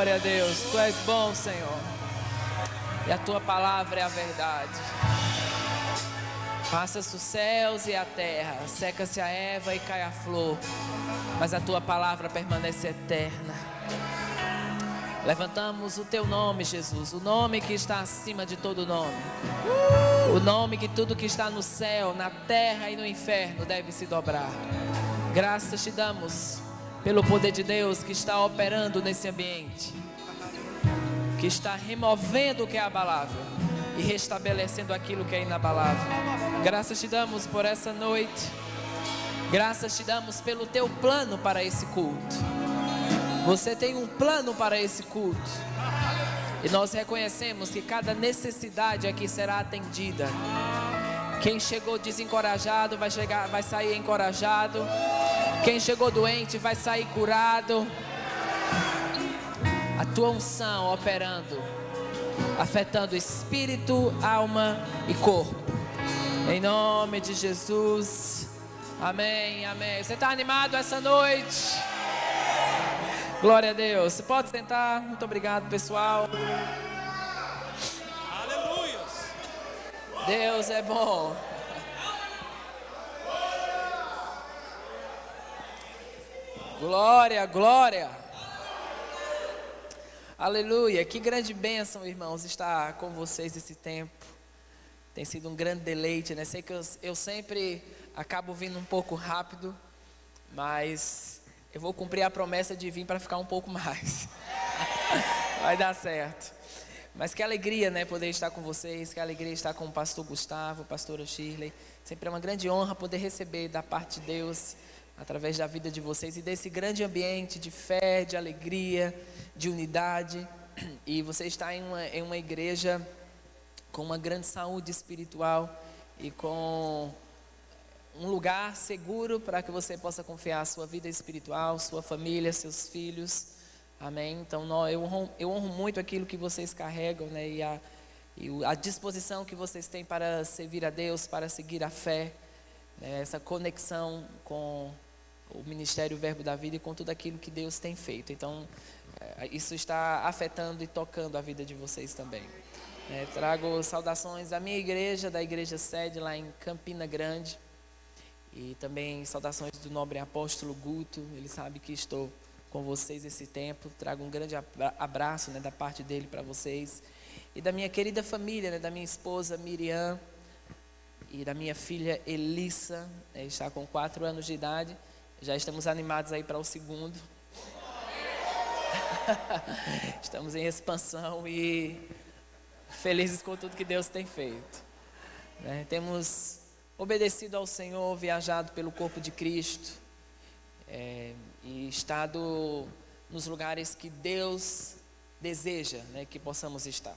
Glória a Deus. Tu és bom, Senhor. E a tua palavra é a verdade. Passa-se os céus e a terra, seca-se a erva e cai a flor, mas a tua palavra permanece eterna. Levantamos o teu nome, Jesus, o nome que está acima de todo nome, o nome que tudo que está no céu, na terra e no inferno deve se dobrar. Graças te damos pelo poder de Deus que está operando nesse ambiente, que está removendo o que é abalável e restabelecendo aquilo que é inabalável. Graças te damos por essa noite. Graças te damos pelo teu plano para esse culto. Você tem um plano para esse culto. E nós reconhecemos que cada necessidade aqui será atendida. Quem chegou desencorajado vai sair encorajado. Quem chegou doente vai sair curado. A tua unção operando, afetando espírito, alma e corpo. Em nome de Jesus. Amém, amém. Você está animado essa noite? Glória a Deus. Você pode sentar. Muito obrigado, pessoal. Aleluia. Deus é bom. Glória, glória. Aleluia. Que grande bênção, irmãos, estar com vocês esse tempo. Tem sido um grande deleite, né? Sei que eu sempre acabo vindo um pouco rápido, mas eu vou cumprir a promessa de vir para ficar um pouco mais. Vai dar certo. Mas que alegria, né, poder estar com vocês. Que alegria estar com o pastor Gustavo, a pastora Shirley. Sempre é uma grande honra poder receber da parte de Deus, através da vida de vocês e desse grande ambiente de fé, de alegria, de unidade. E você está em uma igreja com uma grande saúde espiritual e com um lugar seguro para que você possa confiar a sua vida espiritual, sua família, seus filhos. Amém? Então eu honro muito aquilo que vocês carregam, né? E a disposição que vocês têm para servir a Deus, para seguir a fé, né? Essa conexão com o Ministério Verbo da Vida e com tudo aquilo que Deus tem feito. Então isso está afetando e tocando a vida de vocês também. Trago saudações da minha igreja, da igreja sede lá em Campina Grande. E também saudações do nobre apóstolo Guto. Ele sabe que estou com vocês esse tempo. Trago um grande abraço, né, da parte dele para vocês. E da minha querida família, né, da minha esposa Miriam e da minha filha Elissa, né, está com 4 anos de idade. Já estamos animados aí para o segundo. Estamos em expansão e felizes com tudo que Deus tem feito, né? Temos obedecido ao Senhor, viajado pelo corpo de Cristo, e estado nos lugares que Deus deseja, né, que possamos estar.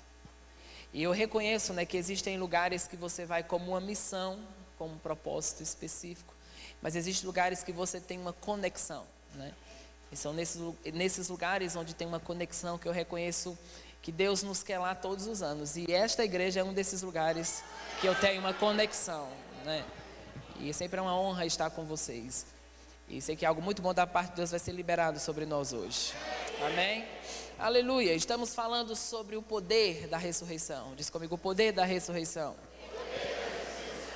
E eu reconheço, né, que existem lugares que você vai como uma missão, com um propósito específico, mas existem lugares que você tem uma conexão, né? E são nesses lugares onde tem uma conexão que eu reconheço que Deus nos quer lá todos os anos. E esta igreja é um desses lugares que eu tenho uma conexão, né? E sempre é uma honra estar com vocês. E sei que algo muito bom da parte de Deus vai ser liberado sobre nós hoje. Amém? Aleluia. Estamos falando sobre o poder da ressurreição. Diz comigo, o poder da ressurreição.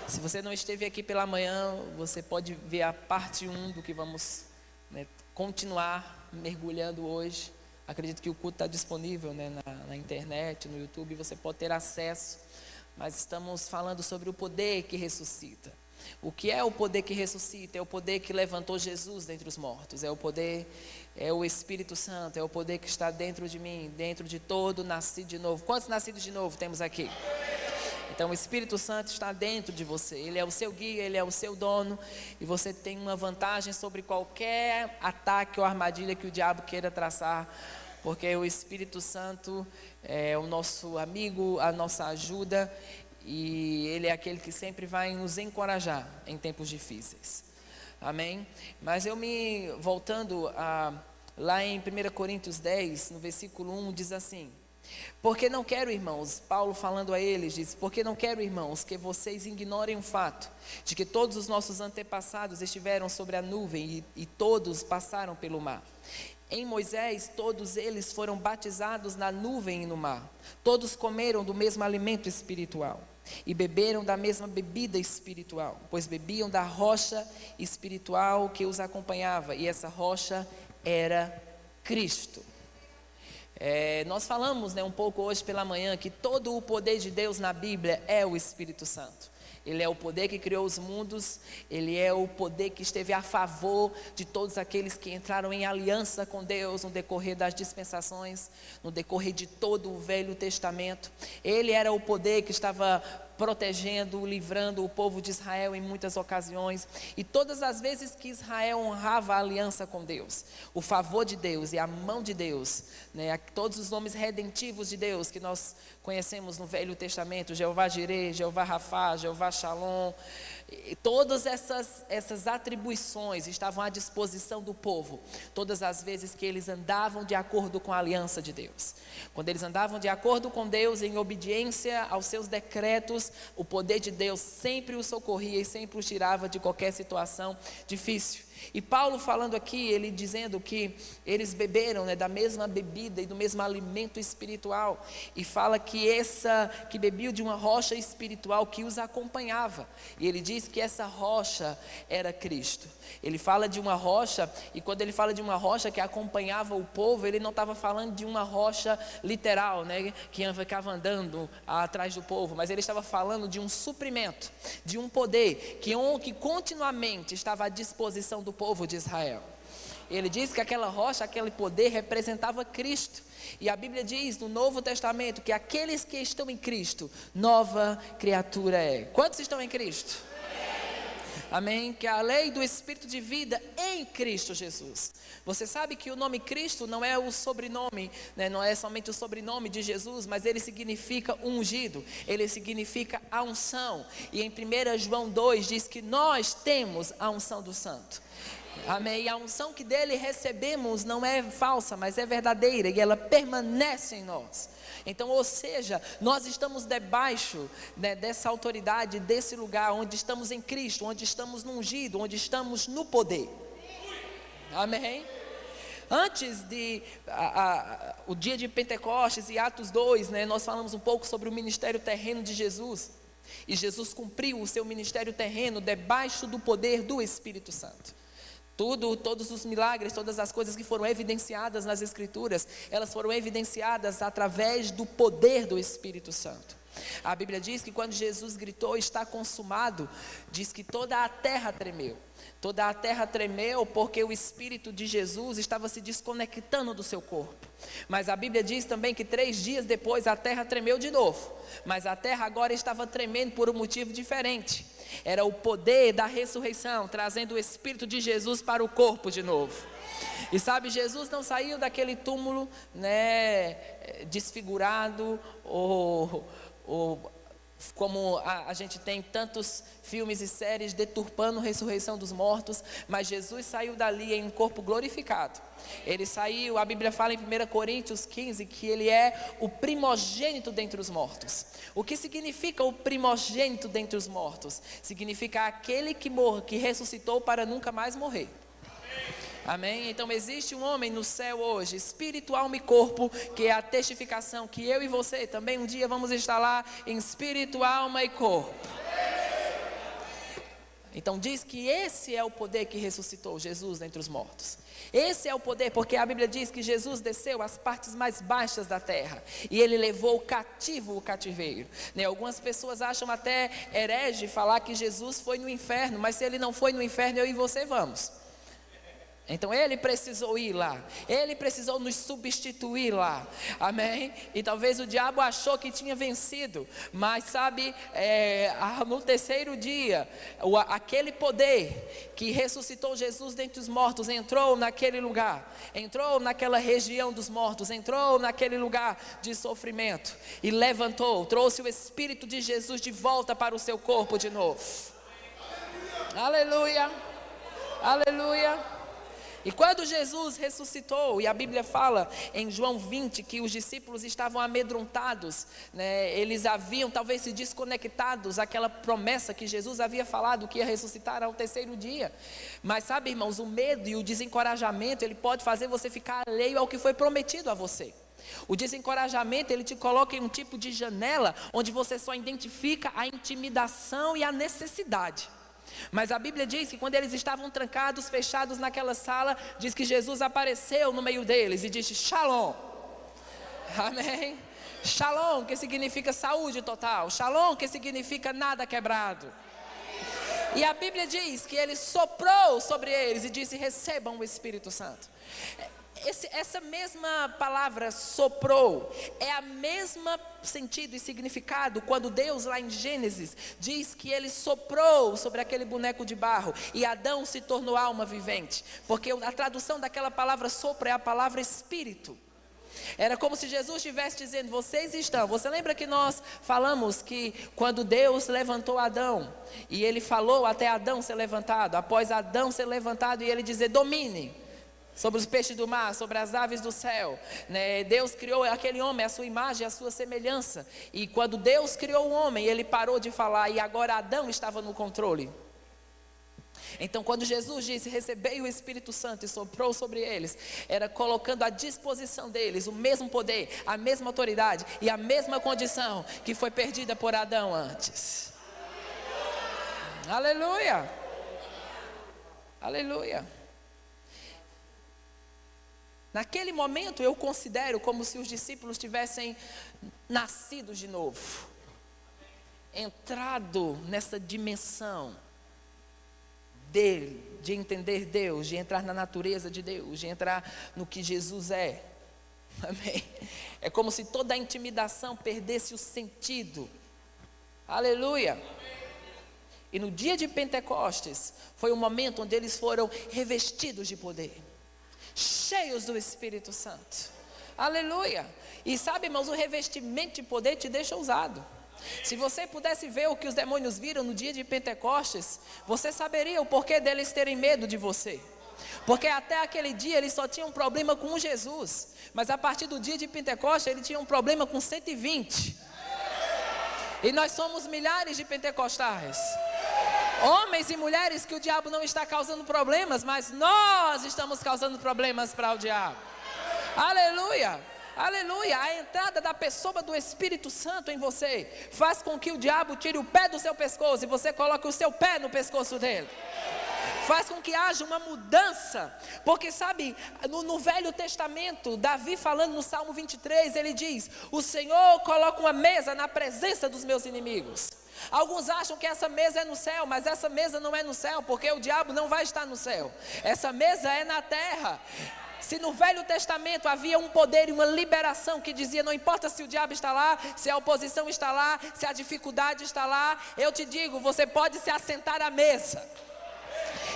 Se você não esteve aqui pela manhã, você pode ver a parte 1 do que vamos, né, continuar mergulhando hoje. Acredito que o culto está disponível, né, na internet, no YouTube, você pode ter acesso. Mas estamos falando sobre o poder que ressuscita. O que é o poder que ressuscita? É o poder que levantou Jesus dentre os mortos. É o poder, é o Espírito Santo, é o poder que está dentro de mim, dentro de todo nascido de novo. Quantos nascidos de novo temos aqui? Então o Espírito Santo está dentro de você. Ele é o seu guia, ele é o seu dono. E você tem uma vantagem sobre qualquer ataque ou armadilha que o diabo queira traçar. Porque o Espírito Santo é o nosso amigo, a nossa ajuda. E ele é aquele que sempre vai nos encorajar em tempos difíceis. Amém? Mas voltando lá em 1 Coríntios 10, no versículo 1, diz assim: porque não quero, irmãos, Paulo falando a eles, diz: porque não quero, irmãos, que vocês ignorem o fato de que todos os nossos antepassados estiveram sobre a nuvem e todos passaram pelo mar. Em Moisés, todos eles foram batizados na nuvem e no mar. Todos comeram do mesmo alimento espiritual e beberam da mesma bebida espiritual, pois bebiam da rocha espiritual que os acompanhava, e essa rocha era Cristo. Nós falamos um pouco hoje pela manhã que todo o poder de Deus na Bíblia é o Espírito Santo. Ele é o poder que criou os mundos, ele é o poder que esteve a favor de todos aqueles que entraram em aliança com Deus no decorrer das dispensações, no decorrer de todo o Velho Testamento. Ele era o poder que estava protegendo, livrando o povo de Israel em muitas ocasiões, e todas as vezes que Israel honrava a aliança com Deus, o favor de Deus e a mão de Deus, todos os nomes redentivos de Deus que nós conhecemos no Velho Testamento, Jeová Jireh, Jeová Rafá, Jeová Shalom, e todas essas atribuições estavam à disposição do povo, todas as vezes que eles andavam de acordo com a aliança de Deus. Quando eles andavam de acordo com Deus, em obediência aos seus decretos, o poder de Deus sempre os socorria e sempre os tirava de qualquer situação difícil. E Paulo falando aqui, ele dizendo que eles beberam da mesma bebida e do mesmo alimento espiritual, e fala que bebiam de uma rocha espiritual que os acompanhava, e ele diz que essa rocha era Cristo. Ele fala de uma rocha, e quando ele fala de uma rocha que acompanhava o povo, ele não estava falando de uma rocha literal, que ficava andando atrás do povo, mas ele estava falando de um suprimento, de um poder que continuamente estava à disposição do povo de Israel. Ele diz que aquela rocha, aquele poder representava Cristo, e a Bíblia diz no Novo Testamento que aqueles que estão em Cristo, nova criatura é. Quantos estão em Cristo? Amém? Que a lei do Espírito de vida em Cristo Jesus. Você sabe que o nome Cristo não é o sobrenome, não é somente o sobrenome de Jesus, mas ele significa ungido, ele significa a unção. E em 1 João 2 diz que nós temos a unção do Santo. Amém? E a unção que dele recebemos não é falsa, mas é verdadeira, e ela permanece em nós. Então, ou seja, nós estamos debaixo dessa autoridade, desse lugar onde estamos em Cristo, onde estamos no ungido, onde estamos no poder. Amém? Antes o dia de Pentecostes e Atos 2, nós falamos um pouco sobre o ministério terreno de Jesus. E Jesus cumpriu o seu ministério terreno debaixo do poder do Espírito Santo. Todos os milagres, todas as coisas que foram evidenciadas nas Escrituras, elas foram evidenciadas através do poder do Espírito Santo. A Bíblia diz que quando Jesus gritou, está consumado, diz que toda a terra tremeu. Toda a terra tremeu porque o Espírito de Jesus estava se desconectando do seu corpo. Mas a Bíblia diz também que 3 dias depois a terra tremeu de novo. Mas a terra agora estava tremendo por um motivo diferente. Era o poder da ressurreição, trazendo o Espírito de Jesus para o corpo de novo. E sabe, Jesus não saiu daquele túmulo desfigurado ou como a gente tem tantos filmes e séries deturpando a ressurreição dos mortos, mas Jesus saiu dali em um corpo glorificado. Ele saiu, a Bíblia fala em 1 Coríntios 15 que ele é o primogênito dentre os mortos. O que significa o primogênito dentre os mortos? Significa aquele que ressuscitou para nunca mais morrer. Amém? Então existe um homem no céu hoje, espírito, alma e corpo, que é a testificação que eu e você também um dia vamos estar lá em espírito, alma e corpo. Então diz que esse é o poder que ressuscitou Jesus dentre os mortos. Esse é o poder, porque a Bíblia diz que Jesus desceu às partes mais baixas da terra e ele levou cativo o cativeiro. Algumas pessoas acham até herege falar que Jesus foi no inferno, mas se ele não foi no inferno, eu e você vamos. Então ele precisou ir lá, ele precisou nos substituir lá, amém? E talvez o diabo achou que tinha vencido, mas sabe, no terceiro dia, aquele poder que ressuscitou Jesus dentre os mortos, entrou naquele lugar, entrou naquela região dos mortos, entrou naquele lugar de sofrimento, e levantou, trouxe o Espírito de Jesus de volta para o seu corpo de novo. Aleluia, aleluia. E quando Jesus ressuscitou, e a Bíblia fala em João 20 que os discípulos estavam amedrontados, né? Eles haviam talvez se desconectados àquela promessa que Jesus havia falado que ia ressuscitar ao terceiro dia. Mas sabe, irmãos, o medo e o desencorajamento, ele pode fazer você ficar alheio ao que foi prometido a você. O desencorajamento, ele te coloca em um tipo de janela onde você só identifica a intimidação e a necessidade. Mas a Bíblia diz que quando eles estavam trancados, fechados naquela sala, diz que Jesus apareceu no meio deles e disse: Shalom. Amém? Shalom, que significa saúde total. Shalom, que significa nada quebrado. E a Bíblia diz que ele soprou sobre eles e disse: recebam o Espírito Santo. Essa mesma palavra soprou é a mesma sentido e significado quando Deus lá em Gênesis diz que ele soprou sobre aquele boneco de barro e Adão se tornou alma vivente, porque a tradução daquela palavra sopro é a palavra espírito. Era como se Jesus estivesse dizendo: vocês estão. Você lembra que nós falamos que quando Deus levantou Adão e ele falou até Adão ser levantado, após Adão ser levantado e ele dizer: domine sobre os peixes do mar, sobre as aves do céu, né? Deus criou aquele homem à sua imagem, à sua semelhança. E quando Deus criou o homem, ele parou de falar e agora Adão estava no controle. Então quando Jesus disse: recebei o Espírito Santo e soprou sobre eles, era colocando à disposição deles o mesmo poder, a mesma autoridade e a mesma condição que foi perdida por Adão antes. Aleluia! Aleluia! Naquele momento eu considero como se os discípulos tivessem nascido de novo, entrado nessa dimensão dele, de entender Deus, de entrar na natureza de Deus, de entrar no que Jesus é. Amém? É como se toda a intimidação perdesse o sentido. Aleluia! E no dia de Pentecostes foi o momento onde eles foram revestidos de poder, cheios do Espírito Santo. Aleluia! E sabe, irmãos, o revestimento de poder te deixa ousado. Se você pudesse ver o que os demônios viram no dia de Pentecostes, você saberia o porquê deles terem medo de você. Porque até aquele dia eles só tinham um problema com Jesus, mas a partir do dia de Pentecostes eles tinham um problema com 120. E nós somos milhares de pentecostais, homens e mulheres que o diabo não está causando problemas, mas nós estamos causando problemas para o diabo. Aleluia! Aleluia! A entrada da pessoa do Espírito Santo em você faz com que o diabo tire o pé do seu pescoço e você coloque o seu pé no pescoço dele. Faz com que haja uma mudança, porque sabe, no Velho Testamento, Davi falando no Salmo 23, ele diz: o Senhor coloca uma mesa na presença dos meus inimigos. Alguns acham que essa mesa é no céu, mas essa mesa não é no céu, porque o diabo não vai estar no céu. Essa mesa é na terra. Se no Velho Testamento havia um poder e uma liberação que dizia: não importa se o diabo está lá, se a oposição está lá, se a dificuldade está lá, eu te digo, você pode se assentar à mesa.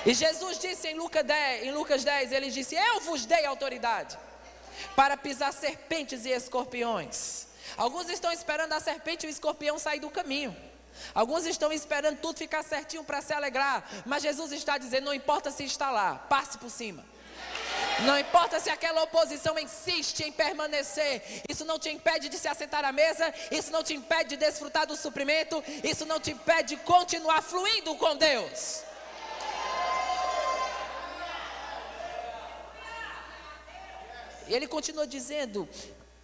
E Jesus disse em Lucas 10, ele disse: eu vos dei autoridade para pisar serpentes e escorpiões. Alguns estão esperando a serpente e o escorpião sair do caminho. Alguns estão esperando tudo ficar certinho para se alegrar. Mas Jesus está dizendo: não importa se está lá, passe por cima. Não importa se aquela oposição insiste em permanecer, isso não te impede de se assentar à mesa, isso não te impede de desfrutar do suprimento, isso não te impede de continuar fluindo com Deus. E ele continua dizendo: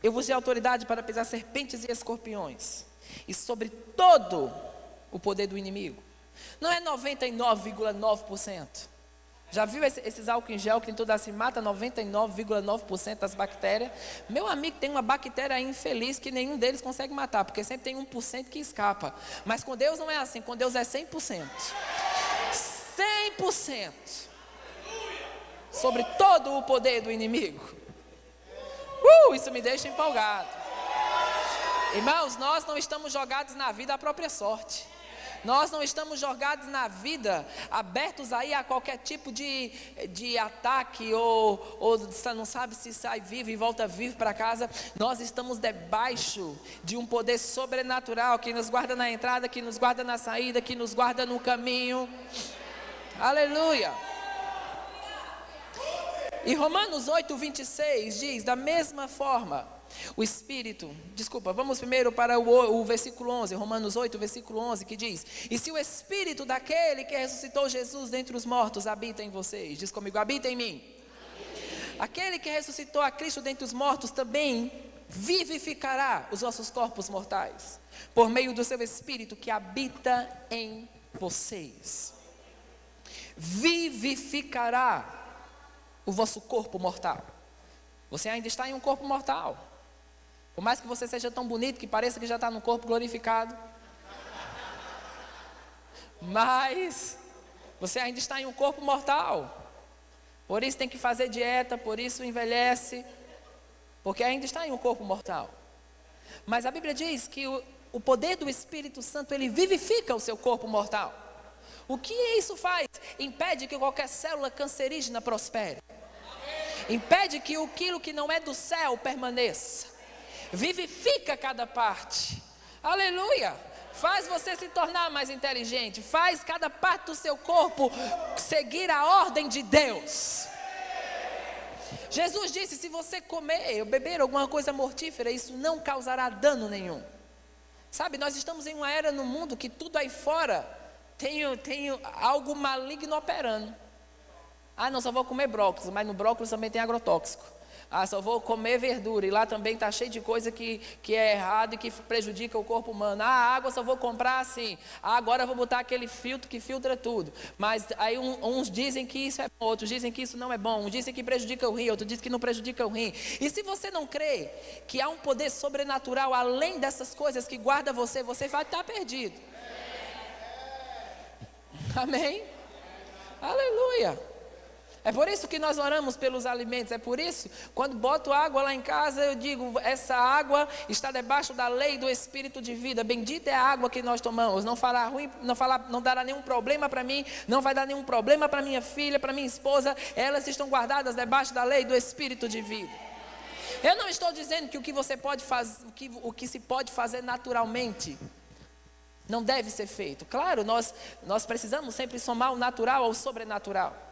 eu vos dei autoridade para pisar serpentes e escorpiões, e sobre todo o poder do inimigo. Não é 99,9%. Já viu esses álcool em gel que tem tudo assim, mata 99,9% das bactérias? Meu amigo, tem uma bactéria infeliz que nenhum deles consegue matar, porque sempre tem 1% que escapa. Mas com Deus não é assim, com Deus é 100%. 100%. Sobre todo o poder do inimigo. Isso me deixa empolgado. Irmãos, nós não estamos jogados na vida à própria sorte. Nós não estamos jogados na vida, abertos aí a qualquer tipo de ataque, ou você não sabe se sai vivo e volta vivo para casa. Nós estamos debaixo de um poder sobrenatural que nos guarda na entrada, que nos guarda na saída, que nos guarda no caminho. Aleluia! E Romanos 8:26 diz, da mesma forma, o Espírito, vamos primeiro para o versículo 11, Romanos 8, versículo 11, que diz: e se o Espírito daquele que ressuscitou Jesus dentre os mortos habita em vocês, diz comigo, habita em mim. Aquele que ressuscitou a Cristo dentre os mortos também vivificará os vossos corpos mortais, por meio do seu Espírito que habita em vocês. Vivificará o vosso corpo mortal. Você ainda está em um corpo mortal. Por mais que você seja tão bonito que pareça que já está no corpo glorificado, mas você ainda está em um corpo mortal. Por isso tem que fazer dieta, por isso envelhece, porque ainda está em um corpo mortal. Mas a Bíblia diz que o poder do Espírito Santo, ele vivifica o seu corpo mortal. O que isso faz? Impede que qualquer célula cancerígena prospere. Impede que aquilo que não é do céu permaneça. Vivifica cada parte. Aleluia. Faz você se tornar mais inteligente. Faz cada parte do seu corpo seguir a ordem de Deus. Jesus disse, se você comer ou beber alguma coisa mortífera, isso não causará dano nenhum. Sabe, nós estamos em uma era no mundo que tudo aí fora tem algo maligno operando. Ah, não, só vou comer brócolis, mas no brócolis também tem agrotóxico. Ah, só vou comer verdura, e lá também está cheio de coisa que é errado e que prejudica o corpo humano. Ah, a água só vou comprar assim. Ah, agora eu vou botar aquele filtro que filtra tudo. Mas aí uns dizem que isso é bom, outros dizem que isso não é bom. Uns dizem que prejudica o rim, outros dizem que não prejudica o rim. E se você não crê que há um poder sobrenatural além dessas coisas que guarda você, você vai estar perdido. Amém? Aleluia. É por isso que nós oramos pelos alimentos. É por isso, quando boto água lá em casa, eu digo, essa água está debaixo da lei do Espírito de vida. Bendita é a água que nós tomamos. Não dará nenhum problema para mim, não vai dar nenhum problema para minha filha, para minha esposa. Elas estão guardadas debaixo da lei do Espírito de vida. Eu não estou dizendo que o que você pode fazer, o que se pode fazer naturalmente não deve ser feito. Claro, nós precisamos sempre somar o natural ao sobrenatural.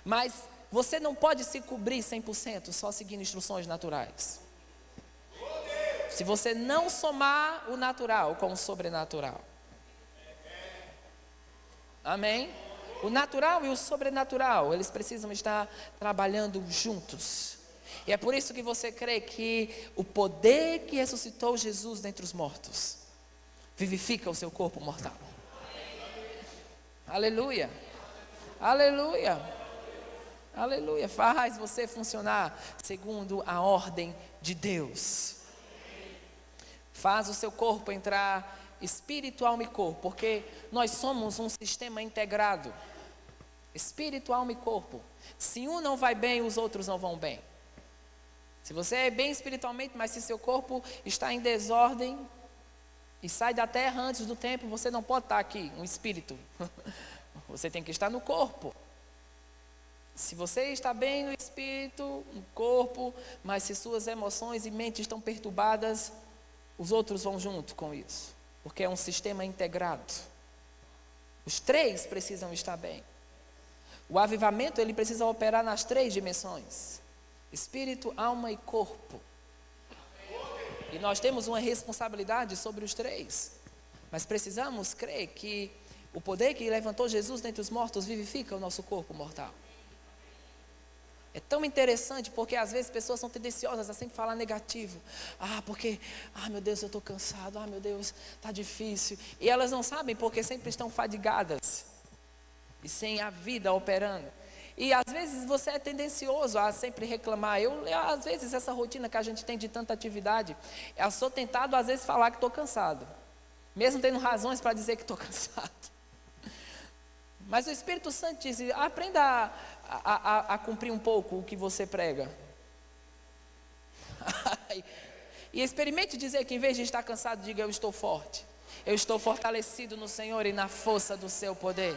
Mas você não pode se cobrir 100% só seguindo instruções naturais. Se você não somar o natural com o sobrenatural. Amém? O natural e o sobrenatural, eles precisam estar trabalhando juntos. E é por isso que você crê que o poder que ressuscitou Jesus dentre os mortos vivifica o seu corpo mortal. Aleluia. Aleluia. Aleluia, faz você funcionar segundo a ordem de Deus. Faz o seu corpo entrar espírito, alma e corpo, porque nós somos um sistema integrado. Espírito, alma e corpo. Se um não vai bem, os outros não vão bem. Se você é bem espiritualmente, mas se seu corpo está em desordem e sai da terra antes do tempo, você não pode estar aqui, um espírito. Você tem que estar no corpo. Se você está bem no espírito, no corpo, mas se suas emoções e mente estão perturbadas, os outros vão junto com isso, porque é um sistema integrado. Os três precisam estar bem. O avivamento, ele precisa operar nas três dimensões: espírito, alma e corpo. E nós temos uma responsabilidade sobre os três, mas precisamos crer que o poder que levantou Jesus dentre os mortos vivifica o nosso corpo mortal. É tão interessante porque às vezes pessoas são tendenciosas a sempre falar negativo. Porque, meu Deus, eu estou cansado. Meu Deus, está difícil. E elas não sabem porque sempre estão fadigadas e sem a vida operando. E às vezes você é tendencioso a sempre reclamar. Às vezes essa rotina que a gente tem de tanta atividade, eu sou tentado às vezes falar que estou cansado, mesmo tendo razões para dizer que estou cansado. Mas o Espírito Santo diz, aprenda a cumprir um pouco o que você prega. E experimente dizer que em vez de estar cansado, diga, eu estou forte. Eu estou fortalecido no Senhor e na força do seu poder.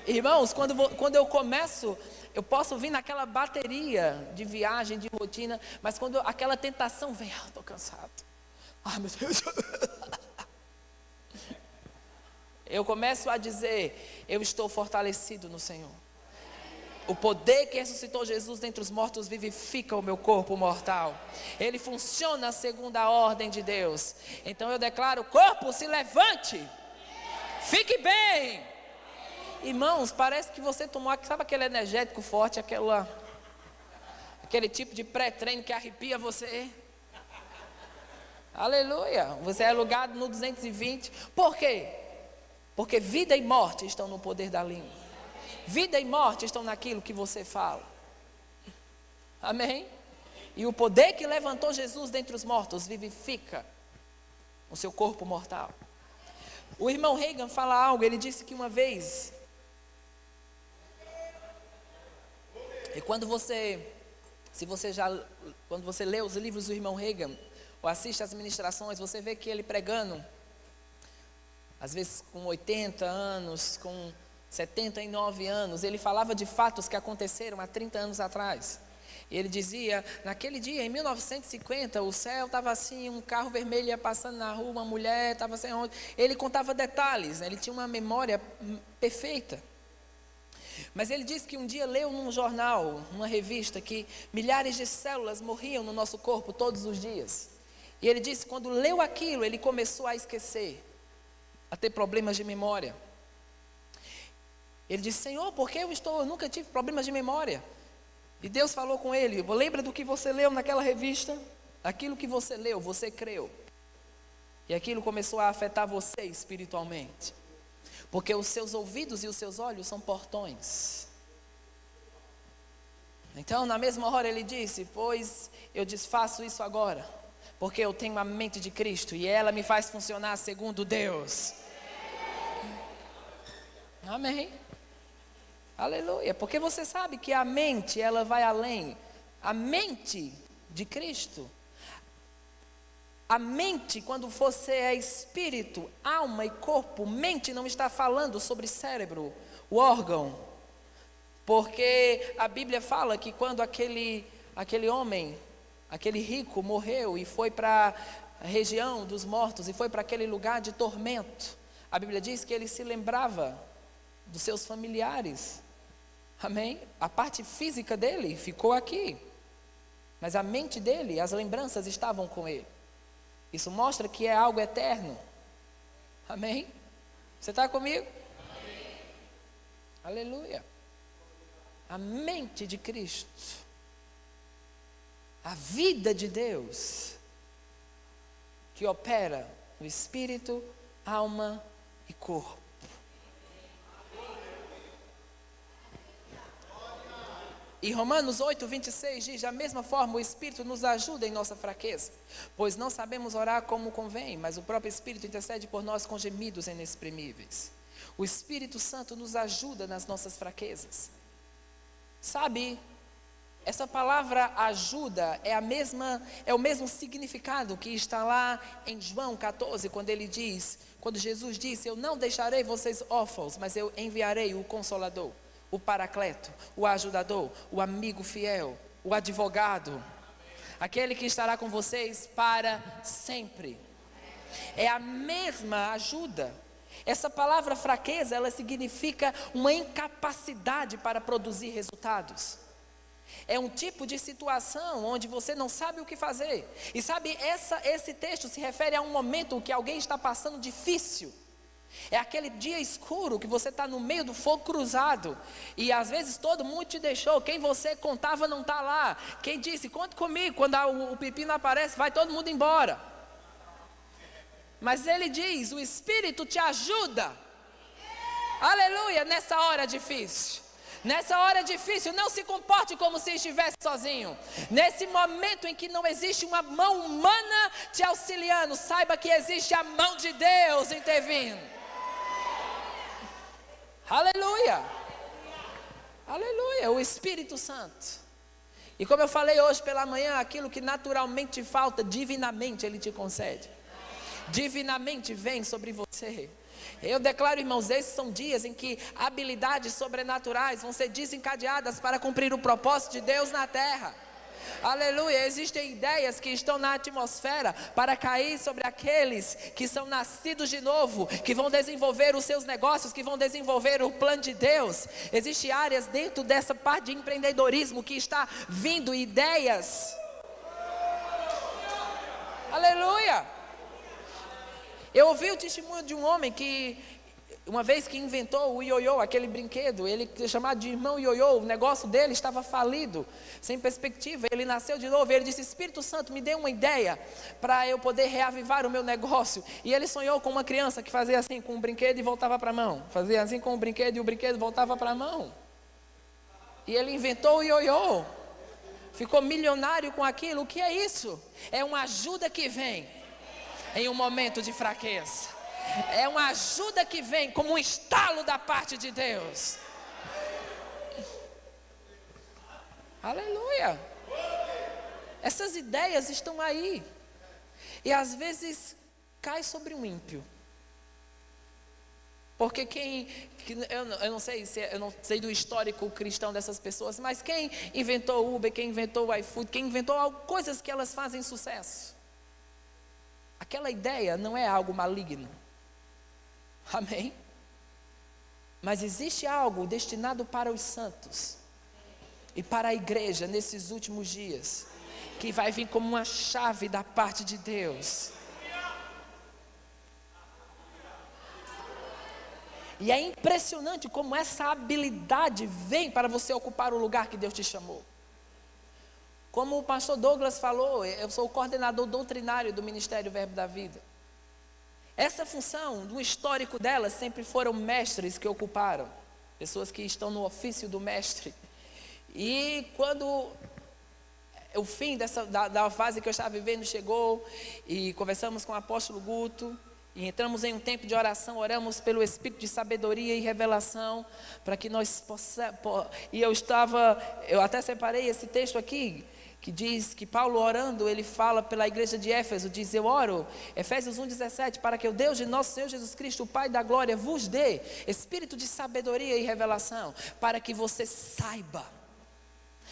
Irmãos, quando eu começo, eu posso vir naquela bateria de viagem, de rotina, mas quando aquela tentação vem, eu estou cansado. Meu Deus. Eu começo a dizer, eu estou fortalecido no Senhor. O poder que ressuscitou Jesus dentre os mortos vivifica o meu corpo mortal. Ele funciona segundo a ordem de Deus. Então eu declaro: corpo, se levante. Fique bem. Irmãos, parece que você tomou, sabe aquele energético forte, aquele tipo de pré-treino que arrepia você? Aleluia. Você é alugado no 220. Por quê? Porque vida e morte estão no poder da língua. Vida e morte estão naquilo que você fala. Amém? E o poder que levantou Jesus dentre os mortos vivifica o seu corpo mortal. O irmão Reagan fala algo. Ele disse que uma vez, e quando você lê os livros do irmão Reagan, ou assiste às ministrações, você vê que ele pregando, às vezes com 80 anos, com 79 anos, ele falava de fatos que aconteceram há 30 anos atrás. Ele dizia: naquele dia, em 1950, o céu estava assim, um carro vermelho ia passando na rua, uma mulher estava sem onde. Ele contava detalhes, né? Ele tinha uma memória perfeita. Mas ele disse que um dia leu num jornal, numa revista, que milhares de células morriam no nosso corpo todos os dias. E ele disse que quando leu aquilo, ele começou a esquecer, a ter problemas de memória. Ele disse: Senhor, por que eu nunca tive problemas de memória? E Deus falou com ele: lembra do que você leu naquela revista? Aquilo que você leu, você creu. E aquilo começou a afetar você espiritualmente. Porque os seus ouvidos e os seus olhos são portões. Então, na mesma hora ele disse: pois eu desfaço isso agora, porque eu tenho a mente de Cristo e ela me faz funcionar segundo Deus. Amém. Aleluia. Porque você sabe que a mente, ela vai além. A mente de Cristo, a mente, quando você é espírito, alma e corpo, mente não está falando sobre cérebro, o órgão. Porque a Bíblia fala que quando aquele homem, aquele rico morreu e foi para a região dos mortos e foi para aquele lugar de tormento, a Bíblia diz que ele se lembrava dos seus familiares. Amém? A parte física dele ficou aqui, mas a mente dele, as lembranças estavam com ele. Isso mostra que é algo eterno. Amém? Você está comigo? Amém. Aleluia. A mente de Cristo, a vida de Deus, que opera no espírito, alma e corpo. E Romanos 8, 26 diz: da mesma forma o Espírito nos ajuda em nossa fraqueza, pois não sabemos orar como convém, mas o próprio Espírito intercede por nós com gemidos inexprimíveis. O Espírito Santo nos ajuda nas nossas fraquezas. Sabe, essa palavra ajuda é o mesmo significado que está lá em João 14, quando Jesus disse: eu não deixarei vocês órfãos, mas eu enviarei o Consolador, o Paracleto, o Ajudador, o amigo fiel, o advogado, aquele que estará com vocês para sempre. É a mesma ajuda. Essa palavra fraqueza, ela significa uma incapacidade para produzir resultados. É um tipo de situação onde você não sabe o que fazer. E sabe, esse texto se refere a um momento que alguém está passando difícil. É aquele dia escuro que você está no meio do fogo cruzado. E às vezes todo mundo te deixou. Quem você contava não está lá. Quem disse: conte comigo, quando o pepino aparece, vai todo mundo embora. Mas ele diz: o Espírito te ajuda. Aleluia, nessa hora difícil. Nessa hora difícil, não se comporte como se estivesse sozinho. Nesse momento em que não existe uma mão humana te auxiliando, saiba que existe a mão de Deus intervindo. Aleluia. Aleluia, o Espírito Santo. E como eu falei hoje pela manhã, aquilo que naturalmente te falta, divinamente Ele te concede. Divinamente vem sobre você. Eu declaro, irmãos, esses são dias em que habilidades sobrenaturais vão ser desencadeadas para cumprir o propósito de Deus na terra. Aleluia, existem ideias que estão na atmosfera para cair sobre aqueles que são nascidos de novo, que vão desenvolver os seus negócios, que vão desenvolver o plano de Deus. Existem áreas dentro dessa parte de empreendedorismo que está vindo ideias. Aleluia. Eu ouvi o testemunho de um homem que uma vez que inventou o ioiô, aquele brinquedo, ele chamado de irmão ioiô, o negócio dele estava falido, sem perspectiva, ele nasceu de novo, ele disse: Espírito Santo, me dê uma ideia para eu poder reavivar o meu negócio. E ele sonhou com uma criança que fazia assim com o brinquedo e voltava para a mão, fazia assim com o brinquedo e o brinquedo voltava para a mão. E ele inventou o ioiô, ficou milionário com aquilo. O que é isso? É uma ajuda que vem em um momento de fraqueza. É uma ajuda que vem como um estalo da parte de Deus. Aleluia. Essas ideias estão aí. E às vezes cai sobre um ímpio. Porque eu não sei do histórico cristão dessas pessoas, mas quem inventou o Uber, quem inventou o iFood, quem inventou coisas que elas fazem sucesso, aquela ideia não é algo maligno. Amém? Mas existe algo destinado para os santos e para a igreja nesses últimos dias, que vai vir como uma chave da parte de Deus. E é impressionante como essa habilidade vem para você ocupar o lugar que Deus te chamou. Como o pastor Douglas falou, eu sou o coordenador doutrinário do Ministério Verbo da Vida. Essa função, no histórico dela, sempre foram mestres que ocuparam, pessoas que estão no ofício do mestre. E quando o fim da fase que eu estava vivendo chegou, e conversamos com o apóstolo Guto, e entramos em um tempo de oração, oramos pelo Espírito de sabedoria e revelação, para que nós possamos. E eu até separei esse texto aqui, que diz que Paulo orando, ele fala pela igreja de Éfeso, diz: eu oro, Efésios 1,17, para que o Deus de nosso Senhor Jesus Cristo, o Pai da glória, vos dê espírito de sabedoria e revelação, para que você saiba,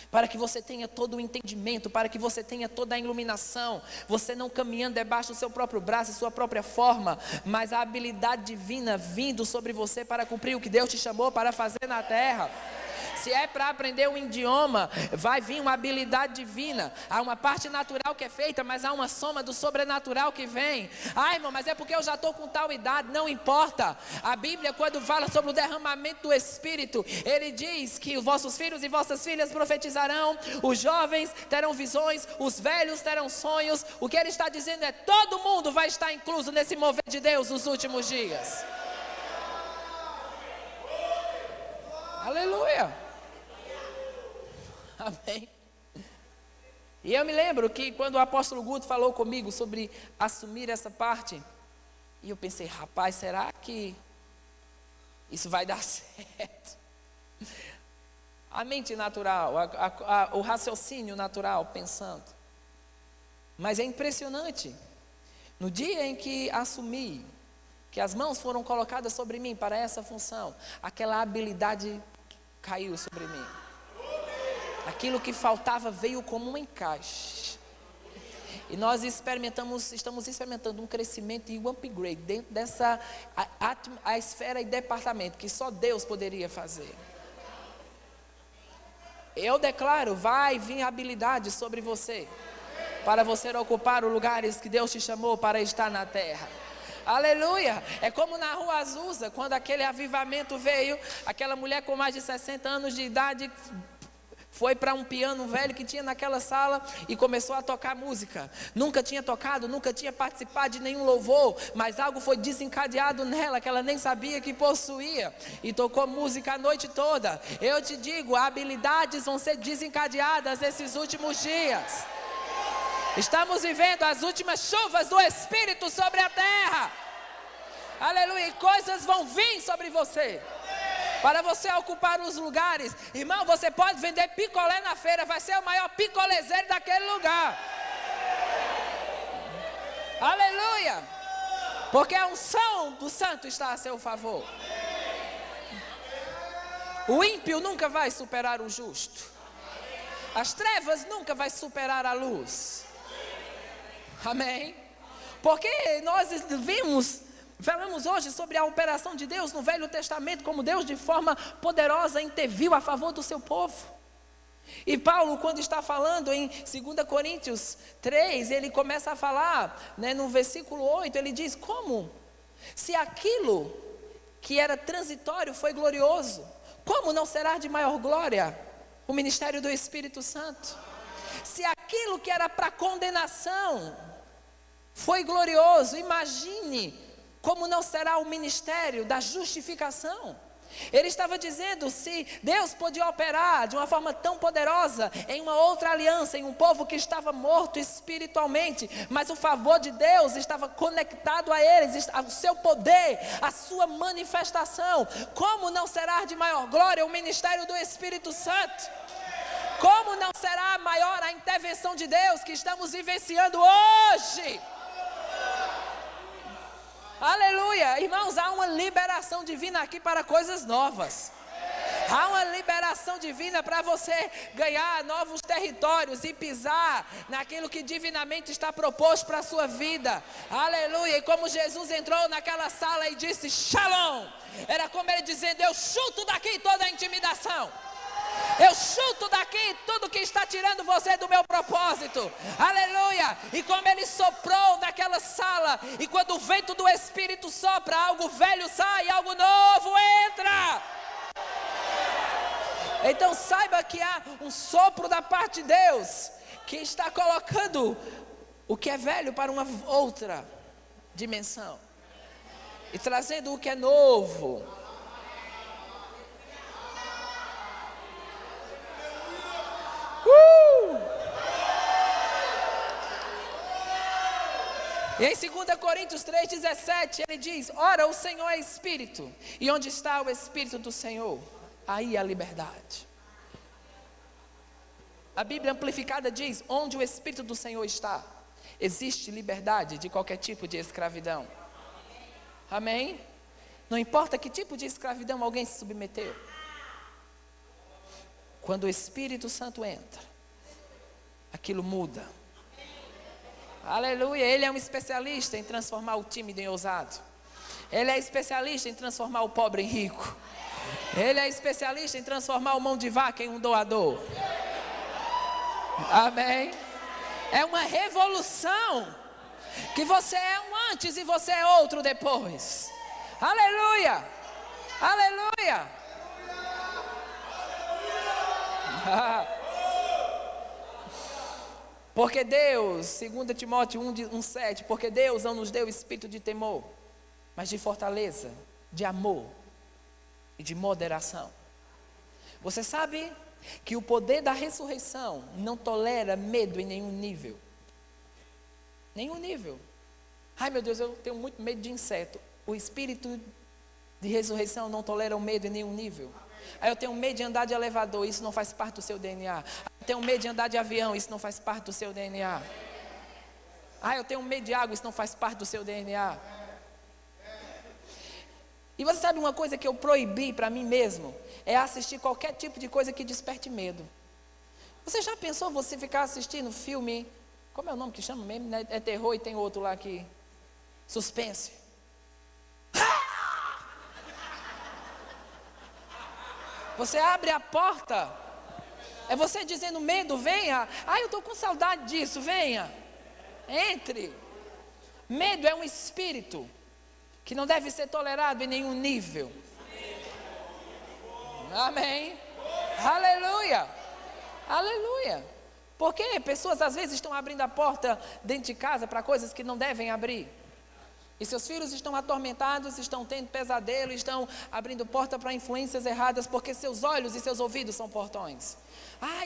para que você tenha todo o entendimento, para que você tenha toda a iluminação, você não caminhando debaixo do seu próprio braço, sua própria forma, mas a habilidade divina vindo sobre você para cumprir o que Deus te chamou para fazer na terra. Se é para aprender um idioma, vai vir uma habilidade divina. Há uma parte natural que é feita, mas há uma soma do sobrenatural que vem. Ah, irmão, mas é porque eu já estou com tal idade. Não importa. A Bíblia, quando fala sobre o derramamento do Espírito, ele diz que os vossos filhos e vossas filhas profetizarão, os jovens terão visões, os velhos terão sonhos. O que ele está dizendo é: todo mundo vai estar incluso nesse mover de Deus nos últimos dias. Aleluia. Amém. E eu me lembro que quando o apóstolo Guto falou comigo sobre assumir essa parte, e eu pensei: rapaz, será que isso vai dar certo? A mente natural, o raciocínio natural pensando. Mas é impressionante. No dia em que assumi, que as mãos foram colocadas sobre mim para essa função, aquela habilidade caiu sobre mim. Aquilo que faltava veio como um encaixe. E nós estamos experimentando um crescimento e um upgrade dentro dessa a esfera e departamento que só Deus poderia fazer. Eu declaro, vai vir habilidade sobre você, para você ocupar os lugares que Deus te chamou para estar na terra. Aleluia. É como na Rua Azusa, quando aquele avivamento veio, aquela mulher com mais de 60 anos de idade foi para um piano velho que tinha naquela sala e começou a tocar música. Nunca tinha tocado, nunca tinha participado de nenhum louvor, mas algo foi desencadeado nela que ela nem sabia que possuía, e tocou música a noite toda. Eu te digo, habilidades vão ser desencadeadas nesses últimos dias. Estamos vivendo as últimas chuvas do Espírito sobre a terra. Aleluia. E coisas vão vir sobre você, para você ocupar os lugares. Irmão, você pode vender picolé na feira, vai ser o maior picolezeiro daquele lugar. Aleluia. Porque a unção do santo está a seu favor. O ímpio nunca vai superar o justo. As trevas nunca vai superar a luz. Amém? Porque nós falamos hoje sobre a operação de Deus no Velho Testamento, como Deus de forma poderosa interviu a favor do seu povo. E Paulo, quando está falando em 2 Coríntios 3, ele começa a falar, no versículo 8, ele diz: como? Se aquilo que era transitório foi glorioso, como não será de maior glória o ministério do Espírito Santo? Se aquilo que era para condenação foi glorioso, imagine como não será o ministério da justificação. Ele estava dizendo, se Deus podia operar de uma forma tão poderosa em uma outra aliança, em um povo que estava morto espiritualmente, mas o favor de Deus estava conectado a eles, ao seu poder, à sua manifestação, como não será de maior glória o ministério do Espírito Santo? Como não será maior a intervenção de Deus que estamos vivenciando hoje? Aleluia, irmãos, há uma liberação divina aqui para coisas novas. Há uma liberação divina para você ganhar novos territórios e pisar naquilo que divinamente está proposto para a sua vida. Aleluia, e como Jesus entrou naquela sala e disse Shalom, era como ele dizendo: eu chuto daqui toda a intimidação. Eu chuto daqui tudo que está tirando você do meu propósito. Aleluia. E como ele soprou naquela sala, e quando o vento do Espírito sopra, algo velho sai, algo novo entra. Então saiba que há um sopro da parte de Deus, que está colocando o que é velho para uma outra dimensão, e trazendo o que é novo. E em 2 Coríntios 3,17 ele diz: ora, o Senhor é Espírito, e onde está o Espírito do Senhor, aí a liberdade. A Bíblia amplificada diz: onde o Espírito do Senhor está, existe liberdade de qualquer tipo de escravidão. Amém? Não importa que tipo de escravidão alguém se submeteu, quando o Espírito Santo entra, aquilo muda. Aleluia, ele é um especialista em transformar o tímido em ousado. Ele é especialista em transformar o pobre em rico. Ele é especialista em transformar o mão de vaca em um doador. Amém? É uma revolução, que você é um antes e você é outro depois. Aleluia, aleluia. Porque Deus, 2 Timóteo 1,7, porque Deus não nos deu espírito de temor, mas de fortaleza, de amor e de moderação. Você sabe que o poder da ressurreição não tolera medo em nenhum nível. Nenhum nível. Ai meu Deus, eu tenho muito medo de inseto. O espírito de ressurreição não tolera o medo em nenhum nível. Aí eu tenho medo de andar de elevador, isso não faz parte do seu DNA. Eu tenho medo de andar de avião, isso não faz parte do seu DNA. Eu tenho medo de água, isso não faz parte do seu DNA. E você sabe uma coisa que eu proibi para mim mesmo? É assistir qualquer tipo de coisa que desperte medo. Você já pensou você ficar assistindo filme, como é o nome que chama mesmo, né? É terror e tem outro lá que... suspense. Você abre a porta, é você dizendo: medo, venha. Eu estou com saudade disso, venha. Entre. Medo é um espírito que não deve ser tolerado em nenhum nível. Amém. Aleluia. Aleluia. Porque pessoas às vezes estão abrindo a porta dentro de casa para coisas que não devem abrir. E seus filhos estão atormentados, estão tendo pesadelo, estão abrindo porta para influências erradas, porque seus olhos e seus ouvidos são portões.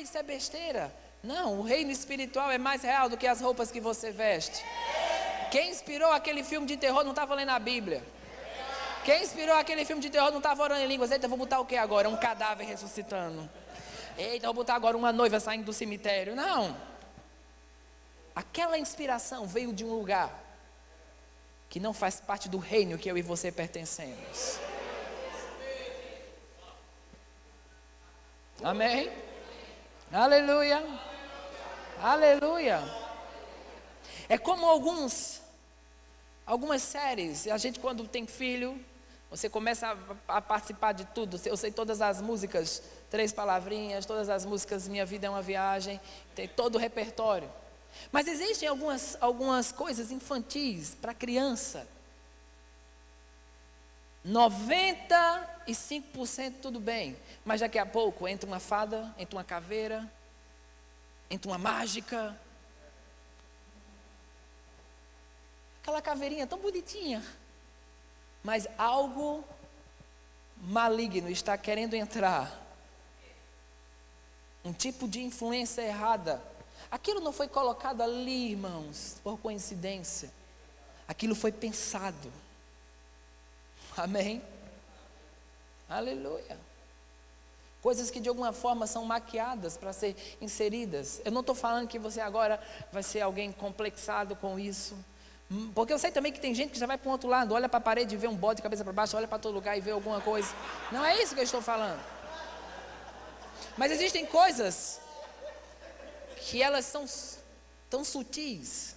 Isso é besteira. Não, o reino espiritual é mais real do que as roupas que você veste. Quem inspirou aquele filme de terror não estava lendo a Bíblia. Quem inspirou aquele filme de terror não estava orando em línguas. Eita, vou botar o que agora? Um cadáver ressuscitando. Eita, vou botar agora uma noiva saindo do cemitério. Não. Aquela inspiração veio de um lugar que não faz parte do reino que eu e você pertencemos. Amém? Aleluia. Aleluia. É como algumas séries. A gente, quando tem filho, você começa a participar de tudo. Eu sei todas as músicas, 3 palavrinhas, todas as músicas Minha Vida é uma Viagem, tem todo o repertório. Mas existem algumas coisas infantis para criança. 95% tudo bem, mas daqui a pouco entra uma fada, entra uma caveira, entra uma mágica. Aquela caveirinha tão bonitinha, mas algo maligno está querendo entrar. Um tipo de influência errada. Aquilo não foi colocado ali, irmãos, por coincidência. Aquilo foi pensado. Amém? Aleluia. Coisas que de alguma forma são maquiadas para ser inseridas. Eu não estou falando que você agora vai ser alguém complexado com isso. Porque eu sei também que tem gente que já vai para o outro lado, olha para a parede e vê um bode de cabeça para baixo, olha para todo lugar e vê alguma coisa. Não é isso que eu estou falando. Mas existem coisas que elas são tão sutis.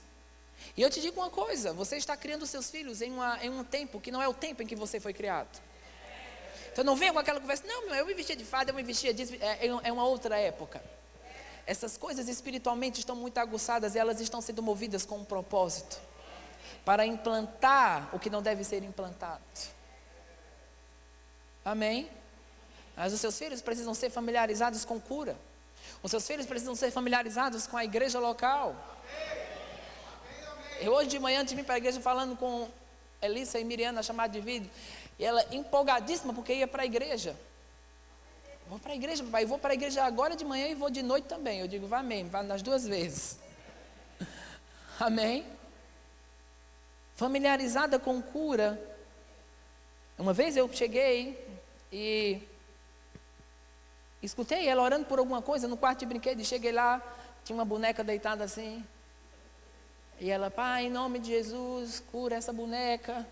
E eu te digo uma coisa, você está criando seus filhos em um tempo que não é o tempo em que você foi criado. Então não venha com aquela conversa, não, eu me vestia de fada, eu me vestia disso, é uma outra época. Essas coisas espiritualmente estão muito aguçadas e elas estão sendo movidas com um propósito. Para implantar o que não deve ser implantado. Amém? Mas os seus filhos precisam ser familiarizados com cura. Os seus filhos precisam ser familiarizados com a igreja local. Eu hoje de manhã tive para a igreja falando com Elissa e Miriana, chamada de vídeo. E ela empolgadíssima porque ia para a igreja. Vou para a igreja, papai. Eu vou para a igreja agora de manhã e vou de noite também. Eu digo, vá amém, vá nas 2 vezes. Amém? Familiarizada com cura. Uma vez eu cheguei e escutei ela orando por alguma coisa no quarto de brinquedo. E cheguei lá, tinha uma boneca deitada assim. E ela, pai, em nome de Jesus, cura essa boneca.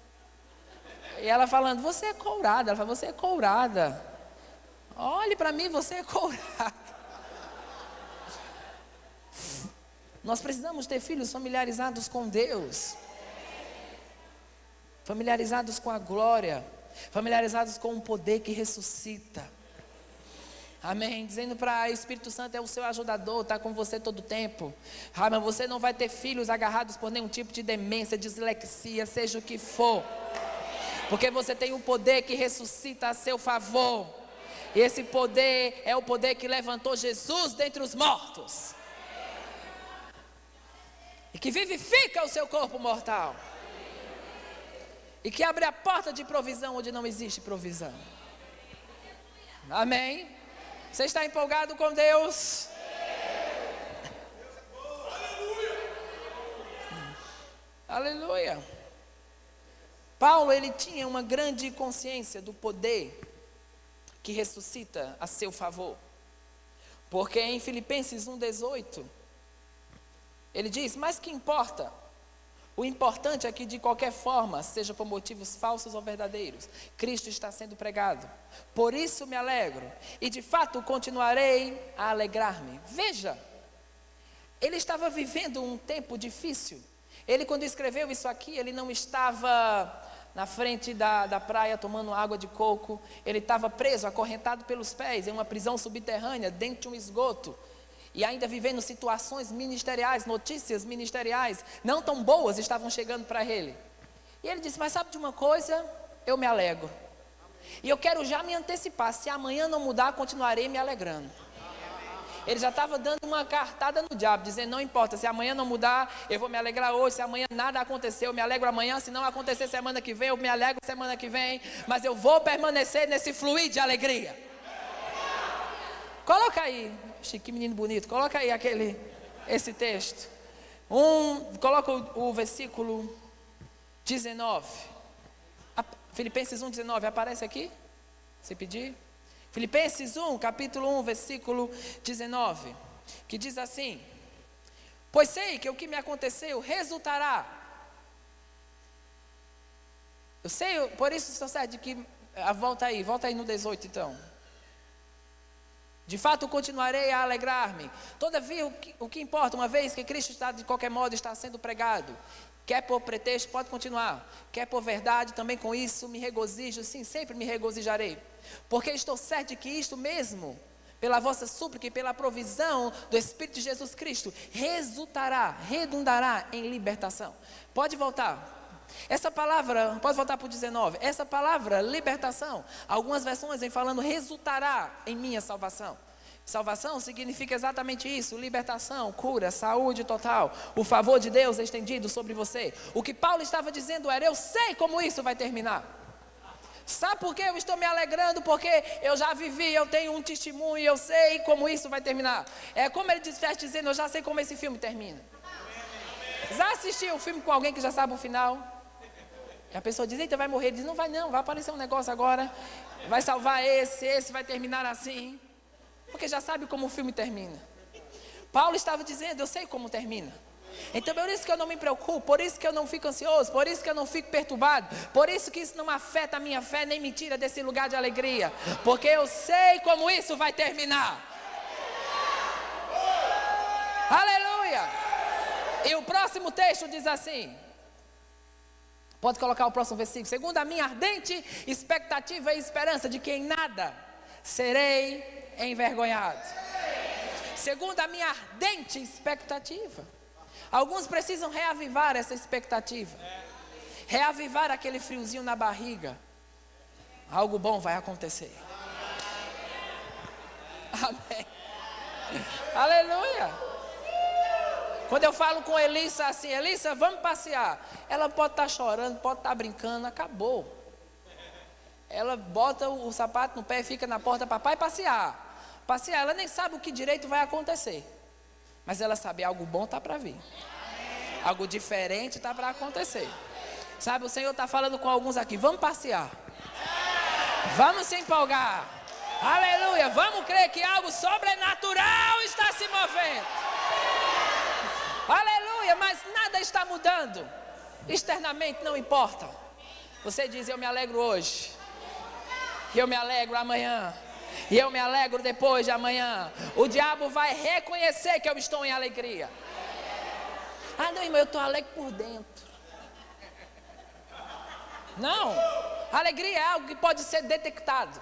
E ela falando, você é courada. Ela falou, você é courada. Olhe para mim, você é courada. Nós precisamos ter filhos familiarizados com Deus. Familiarizados com a glória. Familiarizados com o poder que ressuscita. Amém, dizendo para o Espírito Santo é o seu ajudador, está com você todo o tempo. Mas você não vai ter filhos agarrados por nenhum tipo de demência, dislexia, seja o que for. Porque você tem um poder que ressuscita a seu favor. E esse poder é o poder que levantou Jesus dentre os mortos. E que vivifica o seu corpo mortal. E que abre a porta de provisão onde não existe provisão. Amém? Você está empolgado com Deus? Aleluia. Paulo, ele tinha uma grande consciência do poder que ressuscita a seu favor. Porque em Filipenses 1,18, ele diz, mas que importa? O importante é que de qualquer forma, seja por motivos falsos ou verdadeiros, Cristo está sendo pregado. Por isso me alegro e de fato continuarei a alegrar-me. Veja, ele estava vivendo um tempo difícil. Ele, quando escreveu isso aqui, ele não estava na frente da praia tomando água de coco. Ele estava preso, acorrentado pelos pés em uma prisão subterrânea, dentro de um esgoto. E ainda vivendo situações ministeriais, notícias ministeriais, não tão boas, estavam chegando para ele. E ele disse, mas sabe de uma coisa? Eu me alegro. E eu quero já me antecipar, se amanhã não mudar, continuarei me alegrando. Ele já estava dando uma cartada no diabo, dizendo, não importa, se amanhã não mudar, eu vou me alegrar hoje, se amanhã nada acontecer, eu me alegro amanhã, se não acontecer semana que vem, eu me alegro semana que vem, mas eu vou permanecer nesse fluir de alegria. Coloca aí, que menino bonito, coloca aí esse texto. Coloca o versículo 19. Filipenses 1,19, aparece aqui? Se pedir. Filipenses 1, capítulo 1, versículo 19. Que diz assim, pois sei que o que me aconteceu resultará. Eu sei, por isso, Sr. Sérgio, que volta aí no 18 então. De fato, continuarei a alegrar-me. Todavia, o que importa, uma vez que Cristo está, de qualquer modo, está sendo pregado, quer por pretexto, pode continuar, quer por verdade, também com isso me regozijo, sim, sempre me regozijarei. Porque estou certo de que isto mesmo, pela vossa súplica e pela provisão do Espírito de Jesus Cristo, redundará em libertação. Pode voltar. Essa palavra, pode voltar para o 19. Essa palavra, libertação, algumas versões vêm falando resultará em minha salvação. Salvação significa exatamente isso: libertação, cura, saúde total, o favor de Deus estendido sobre você. O que Paulo estava dizendo era: eu sei como isso vai terminar. Sabe por que eu estou me alegrando? Porque eu já vivi, eu tenho um testemunho, eu sei como isso vai terminar. É como ele estivesse dizendo: eu já sei como esse filme termina. Já assistiu o filme com alguém que já sabe o final? E a pessoa diz: eita, vai morrer. Ele diz: não vai não, vai aparecer um negócio agora, vai salvar esse vai terminar assim. Porque já sabe como o filme termina. Paulo estava dizendo: eu sei como termina. Então por isso que eu não me preocupo, por isso que eu não fico ansioso, por isso que eu não fico perturbado, por isso que isso não afeta a minha fé, nem me tira desse lugar de alegria, porque eu sei como isso vai terminar. Aleluia! E o próximo texto diz assim, pode colocar o próximo versículo: segundo a minha ardente expectativa e esperança de que em nada serei envergonhado. Segundo a minha ardente expectativa. Alguns precisam reavivar essa expectativa, reavivar aquele friozinho na barriga. Algo bom vai acontecer. Amém. Aleluia. Quando eu falo com Elissa assim: Elissa, vamos passear. Ela pode estar chorando, pode estar brincando, acabou. Ela bota o sapato no pé e fica na porta: papai, passear. Passear, ela nem sabe o que direito vai acontecer. Mas ela sabe, algo bom está para vir. Algo diferente está para acontecer. Sabe, o Senhor está falando com alguns aqui: vamos passear. Vamos se empolgar. Aleluia, vamos crer que algo sobrenatural está se movendo. Aleluia, mas nada está mudando. Externamente não importa. Você diz: eu me alegro hoje, e eu me alegro amanhã, e eu me alegro depois de amanhã. O diabo vai reconhecer que eu estou em alegria. Ah não, irmão, eu estou alegre por dentro. Não, alegria é algo que pode ser detectado,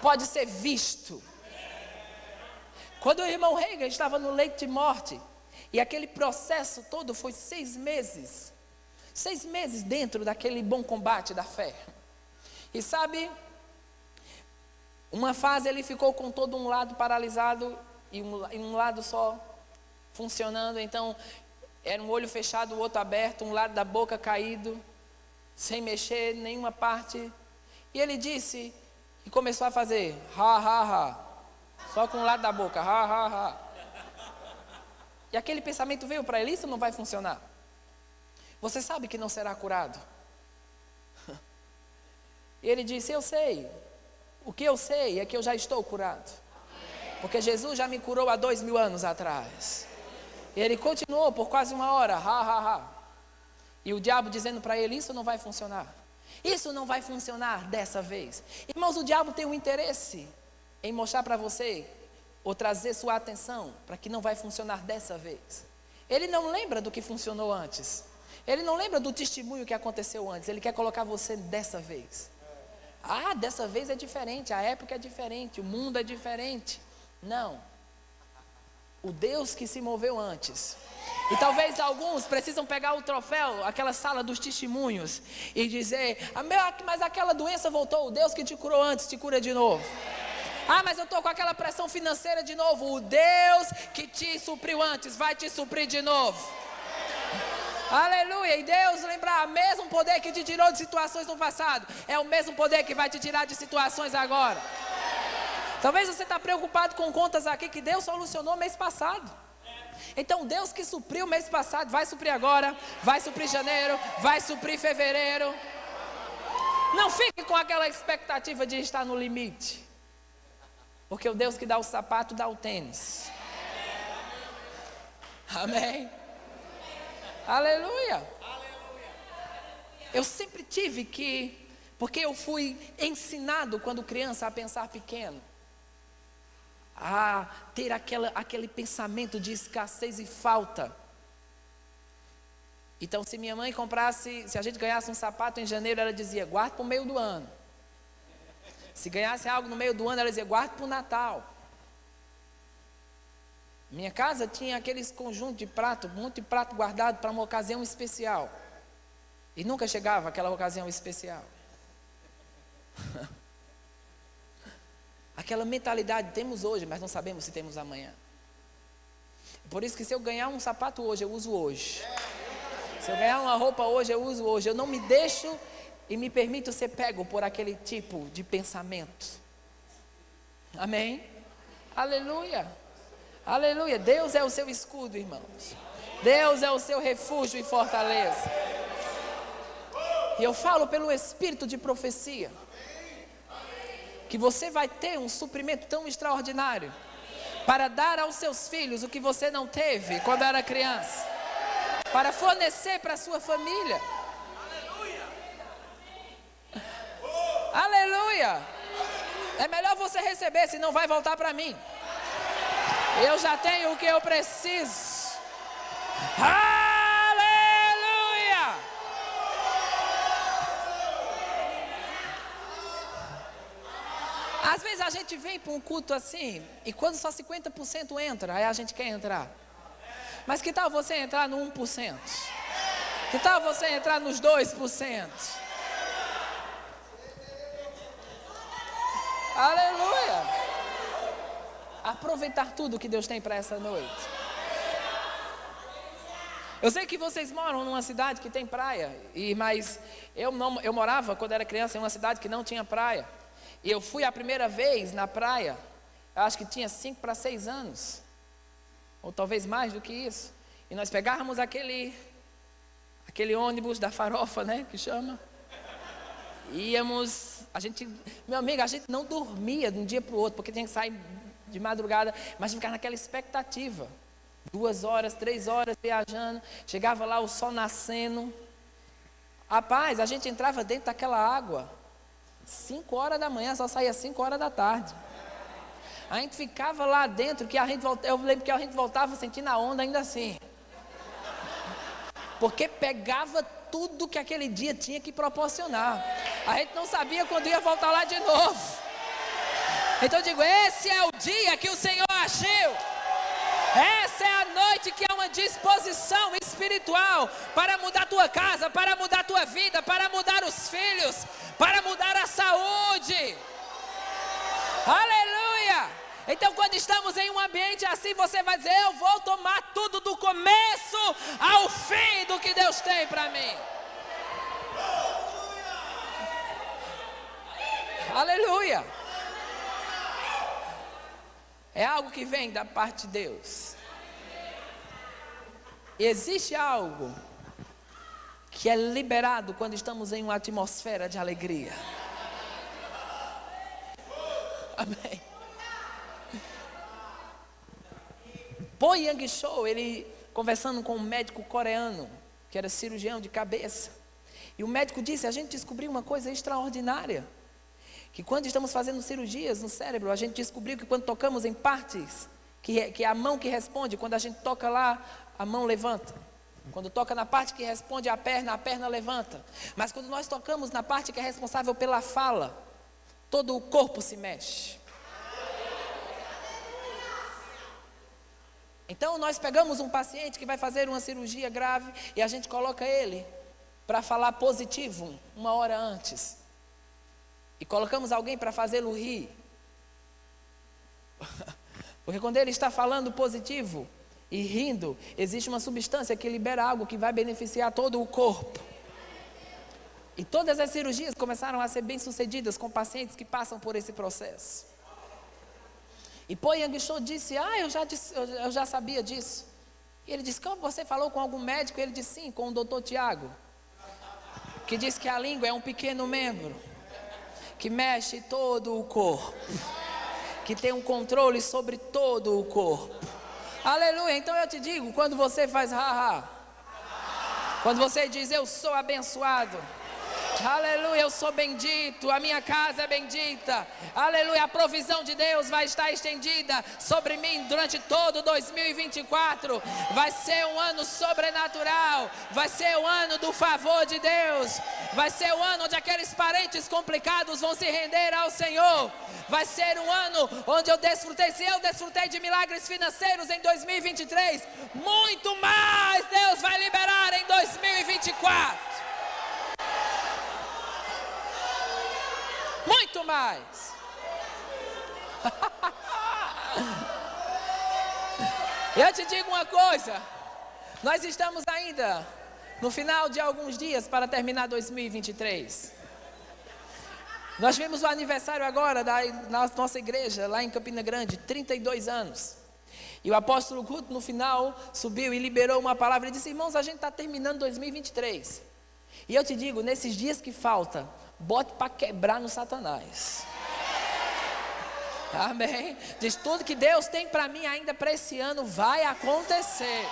pode ser visto. Quando o irmão Reagan estava no leito de morte, e aquele processo todo foi 6 meses. 6 meses dentro daquele bom combate da fé. E sabe, uma fase ele ficou com todo um lado paralisado e um lado só funcionando. Então, era um olho fechado, o outro aberto, um lado da boca caído, sem mexer nenhuma parte. E ele disse, e começou a fazer, ha, ha, ha. Só com um lado da boca, ha, ha, ha. E aquele pensamento veio para ele: isso não vai funcionar. Você sabe que não será curado. E ele disse: eu sei. O que eu sei é que eu já estou curado. Porque Jesus já me curou há 2000 anos atrás. E ele continuou por quase 1 hora, ha, ha, ha. E o diabo dizendo para ele: isso não vai funcionar. Isso não vai funcionar dessa vez. Irmãos, o diabo tem um interesse em mostrar para você, ou trazer sua atenção para que não vai funcionar dessa vez. Ele não lembra do que funcionou antes. Ele não lembra do testemunho que aconteceu antes. Ele quer colocar você dessa vez. Ah, dessa vez é diferente, a época é diferente, o mundo é diferente. Não. O Deus que se moveu antes. E talvez alguns precisam pegar o troféu, aquela sala dos testemunhos, e dizer: mas aquela doença voltou, o Deus que te curou antes te cura de novo. Ah, mas eu estou com aquela pressão financeira de novo. O Deus que te supriu antes vai te suprir de novo. Aleluia. E Deus, lembrar, o mesmo poder que te tirou de situações no passado é o mesmo poder que vai te tirar de situações agora. Talvez você está preocupado com contas aqui que Deus solucionou mês passado. Então Deus que supriu mês passado vai suprir agora, vai suprir janeiro, vai suprir fevereiro. Não fique com aquela expectativa de estar no limite. Porque o Deus que dá o sapato dá o tênis. Amém? Aleluia. Eu sempre tive porque eu fui ensinado quando criança a pensar pequeno. a ter aquele pensamento de escassez e falta. Então, se minha mãe comprasse, se a gente ganhasse um sapato em janeiro, ela dizia, guarda para o meio do ano. Se ganhasse algo no meio do ano, ela dizia, guarda para o Natal. Minha casa tinha aqueles conjuntos de prato, um monte de prato guardado para uma ocasião especial. E nunca chegava aquela ocasião especial. Aquela mentalidade temos hoje, mas não sabemos se temos amanhã. Por isso que se eu ganhar um sapato hoje, eu uso hoje. Se eu ganhar uma roupa hoje, eu uso hoje. Eu não me deixo e me permito ser pego por aquele tipo de pensamento. Amém? Aleluia. Aleluia. Deus é o seu escudo, irmãos. Deus é o seu refúgio e fortaleza. E eu falo pelo espírito de profecia, que você vai ter um suprimento tão extraordinário para dar aos seus filhos o que você não teve quando era criança, para fornecer para a sua família. Aleluia. É melhor você receber, senão vai voltar para mim. Eu já tenho o que eu preciso. Aleluia. Às vezes a gente vem para um culto assim, e quando só 50% entra, aí a gente quer entrar. Mas que tal você entrar no 1%? Que tal você entrar nos 2%? Aleluia! Aproveitar tudo que Deus tem para essa noite. Eu sei que vocês moram numa cidade que tem praia, mas eu morava quando era criança em uma cidade que não tinha praia. E eu fui a primeira vez na praia, eu acho que tinha 5 para 6 anos, ou talvez mais do que isso. E nós pegávamos aquele ônibus da farofa, né, que chama. Íamos, meu amigo, a gente não dormia de um dia para o outro, porque tinha que sair de madrugada, mas ficar naquela expectativa. 2 horas, 3 horas viajando, chegava lá o sol nascendo. Rapaz, a gente entrava dentro daquela água, 5 horas da manhã, só saía 5 horas da tarde. A gente ficava lá dentro, eu lembro que a gente voltava sentindo a onda ainda assim. Porque pegava tudo que aquele dia tinha que proporcionar. A gente não sabia quando ia voltar lá de novo. Então eu digo, esse é o dia que o Senhor agiu. Essa é a noite que há uma disposição espiritual para mudar a tua casa, para mudar a tua vida, para mudar os filhos, para mudar a saúde. Aleluia! Então quando estamos em um ambiente assim, você vai dizer, eu vou tomar tudo do começo ao fim do que Deus tem para mim. Aleluia! É algo que vem da parte de Deus. E existe algo que é liberado quando estamos em uma atmosfera de alegria. Amém. Po Yang Cho, ele conversando com um médico coreano, que era cirurgião de cabeça. E o médico disse, a gente descobriu uma coisa extraordinária. Que quando estamos fazendo cirurgias no cérebro, a gente descobriu que quando tocamos em partes, que é a mão que responde, quando a gente toca lá, a mão levanta. Quando toca na parte que responde a perna levanta. Mas quando nós tocamos na parte que é responsável pela fala, todo o corpo se mexe. Então nós pegamos um paciente que vai fazer uma cirurgia grave e a gente coloca ele para falar positivo 1 hora antes. E colocamos alguém para fazê-lo rir. Porque quando ele está falando positivo e rindo, existe uma substância que libera algo que vai beneficiar todo o corpo. E todas as cirurgias começaram a ser bem-sucedidas com pacientes que passam por esse processo. E Po Yang Cho disse, eu já sabia disso. E ele disse, como você falou com algum médico? Ele disse, sim, com o Dr. Tiago. Que diz que a língua é um pequeno membro que mexe todo o corpo, que tem um controle sobre todo o corpo. Aleluia. Então eu te digo, quando você faz ha-ha, quando você diz eu sou abençoado, Aleluia, eu sou bendito, a minha casa é bendita. Aleluia, a provisão de Deus vai estar estendida sobre mim durante todo 2024. Vai ser um ano sobrenatural. Vai ser o ano do favor de Deus. Vai ser o ano onde aqueles parentes complicados vão se render ao Senhor. Vai ser um ano onde eu desfrutei. Se eu desfrutei de milagres financeiros em 2023, muito mais Deus vai liberar em 2024. Muito mais. Eu te digo uma coisa. Nós estamos ainda no final de alguns dias para terminar 2023. Nós tivemos o aniversário agora da nossa igreja lá em Campina Grande, 32 anos. E o apóstolo Guto no final subiu e liberou uma palavra e disse: irmãos, a gente está terminando 2023. E eu te digo, nesses dias que faltam, bote para quebrar no Satanás. Amém? Diz, tudo que Deus tem para mim ainda para esse ano vai acontecer.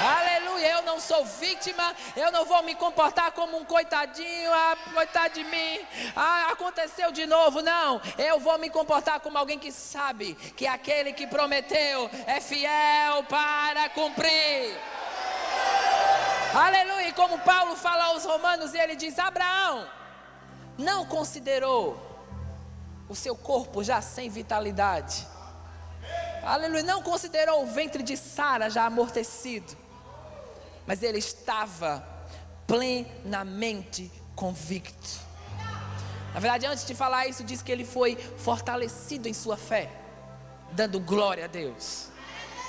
Aleluia, eu não sou vítima, eu não vou me comportar como um coitadinho, coitado de mim, aconteceu de novo, não. Eu vou me comportar como alguém que sabe que aquele que prometeu é fiel para cumprir. Aleluia, e como Paulo fala aos Romanos, ele diz: Abraão não considerou o seu corpo já sem vitalidade. Aleluia, não considerou o ventre de Sara já amortecido, mas ele estava plenamente convicto. Na verdade, antes de falar isso, diz que ele foi fortalecido em sua fé, dando glória a Deus.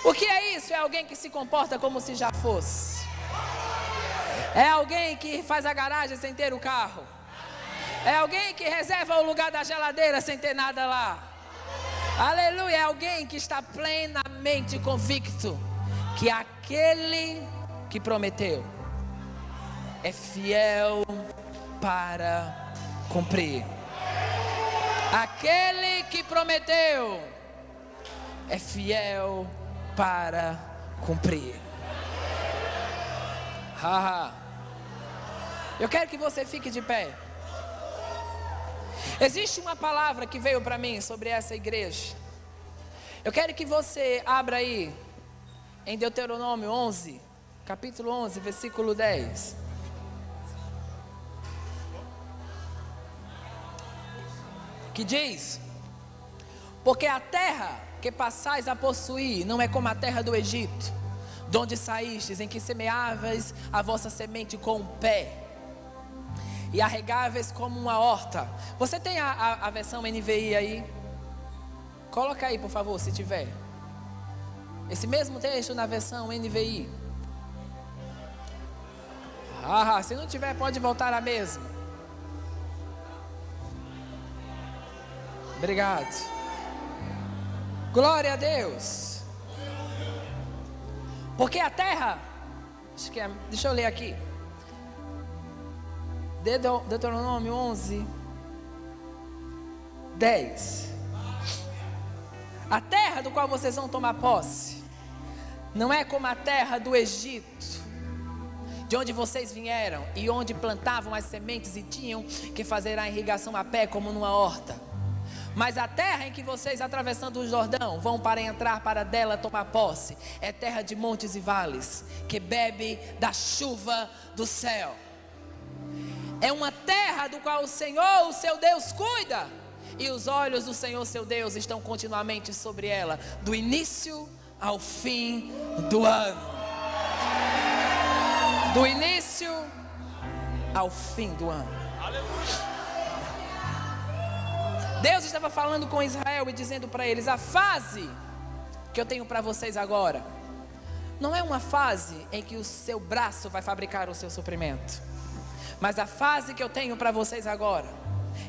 O que é isso? É alguém que se comporta como se já fosse. É alguém que faz a garagem sem ter o carro. É alguém que reserva o lugar da geladeira sem ter nada lá. Aleluia, é alguém que está plenamente convicto que aquele que prometeu é fiel para cumprir. Aquele que prometeu é fiel para cumprir. Eu quero que você fique de pé. Existe uma palavra que veio para mim sobre essa igreja. Eu quero que você abra aí em Deuteronômio 11, capítulo 11, versículo 10. Que diz: porque a terra que passais a possuir não é como a terra do Egito, de onde saístes, em que semeáveis a vossa semente com o pé e a regáveis como uma horta. Você tem a versão NVI aí? Coloca aí, por favor, se tiver. Esse mesmo texto na versão NVI. Se não tiver, pode voltar à mesma. Obrigado. Glória a Deus. Porque a terra, deixa eu ler aqui. Deuteronômio 11, 10. A terra do qual vocês vão tomar posse não é como a terra do Egito, de onde vocês vieram e onde plantavam as sementes e tinham que fazer a irrigação a pé como numa horta. Mas a terra em que vocês, atravessando o Jordão, vão para entrar para dela tomar posse, é terra de montes e vales, que bebe da chuva do céu. É uma terra do qual o Senhor, o seu Deus, cuida, e os olhos do Senhor, seu Deus, estão continuamente sobre ela, do início ao fim do ano. Do início ao fim do ano. Aleluia. Deus estava falando com Israel e dizendo para eles: a fase que eu tenho para vocês agora não é uma fase em que o seu braço vai fabricar o seu suprimento, mas a fase que eu tenho para vocês agora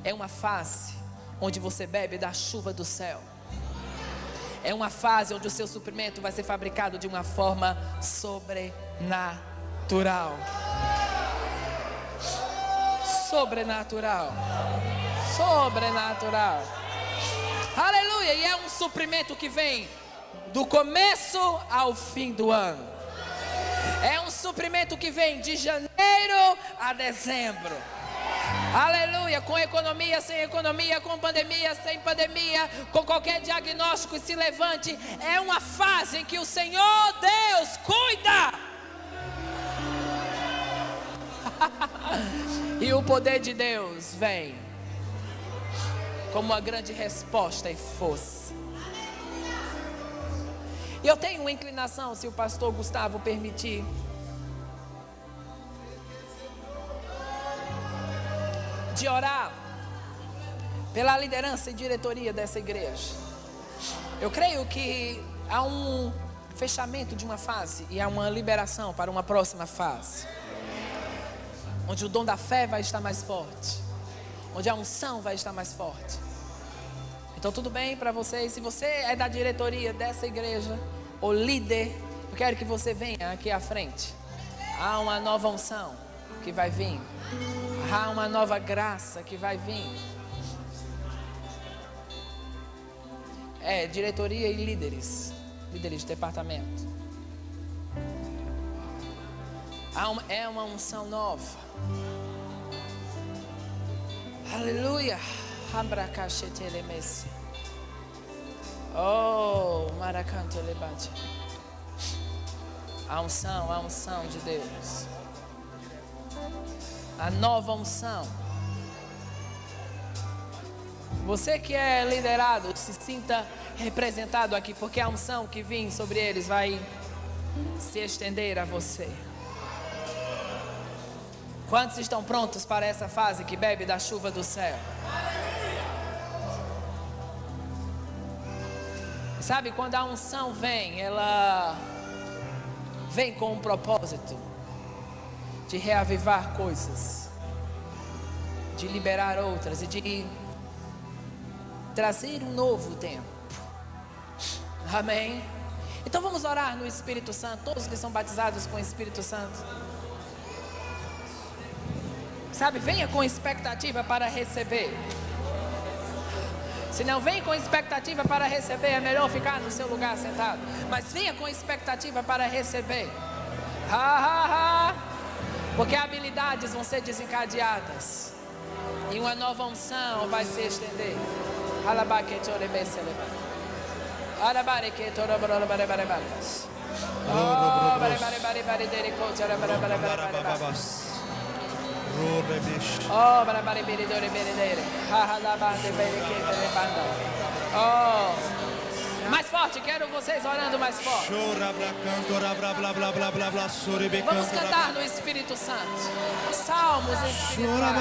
é uma fase onde você bebe da chuva do céu. É uma fase onde o seu suprimento vai ser fabricado de uma forma sobrenatural. Sobrenatural. Sobrenatural. Aleluia. E é um suprimento que vem do começo ao fim do ano. É um suprimento que vem de janeiro a dezembro. Aleluia, com economia, sem economia, com pandemia, sem pandemia, com qualquer diagnóstico se levante. É uma fase em que o Senhor Deus cuida. E o poder de Deus vem como uma grande resposta e força. E eu tenho uma inclinação, se o pastor Gustavo permitir, de orar pela liderança e diretoria dessa igreja. Eu creio que há um fechamento de uma fase e há uma liberação para uma próxima fase, onde o dom da fé vai estar mais forte, onde a unção vai estar mais forte. Então tudo bem para vocês? Se você é da diretoria dessa igreja ou líder, eu quero que você venha aqui à frente. Há uma nova unção que vai vir. Há uma nova graça que vai vir. Diretoria e líderes de departamento. É uma unção nova. Aleluia. Oh, maracanto lebate. A unção de Deus. A nova unção. Você que é liderado, se sinta representado aqui, porque a unção que vem sobre eles vai se estender a você. Quantos estão prontos para essa fase que bebe da chuva do céu? Sabe, quando a unção vem, ela vem com um propósito de reavivar coisas, de liberar outras e de trazer um novo tempo. Amém? Então vamos orar no Espírito Santo, todos que são batizados com o Espírito Santo. Sabe, venha com expectativa para receber. Se não vem com expectativa para receber, é melhor ficar no seu lugar sentado. Mas venha com expectativa para receber. Porque habilidades vão ser desencadeadas e uma nova unção vai se estender. Mais forte, quero vocês orando mais forte. Vamos cantar no Espírito Santo. Salmos espirituais.